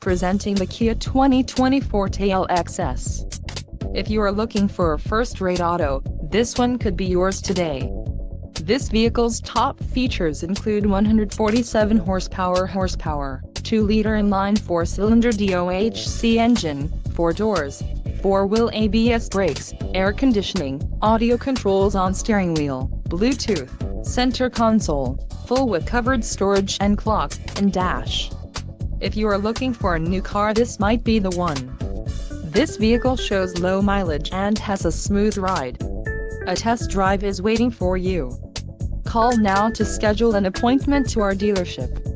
Presenting the Kia 2020 Forte LXS. If you are looking for a first-rate auto, this one could be yours today. This vehicle's top features include 147 horsepower, 2-liter inline 4-cylinder DOHC engine, 4 doors, 4-wheel ABS brakes, air conditioning, audio controls on steering wheel, Bluetooth, center console, full with covered storage and clock and dash. If you are looking for a new car, this might be the one. This vehicle shows low mileage and has a smooth ride. A test drive is waiting for you. Call now to schedule an appointment to our dealership.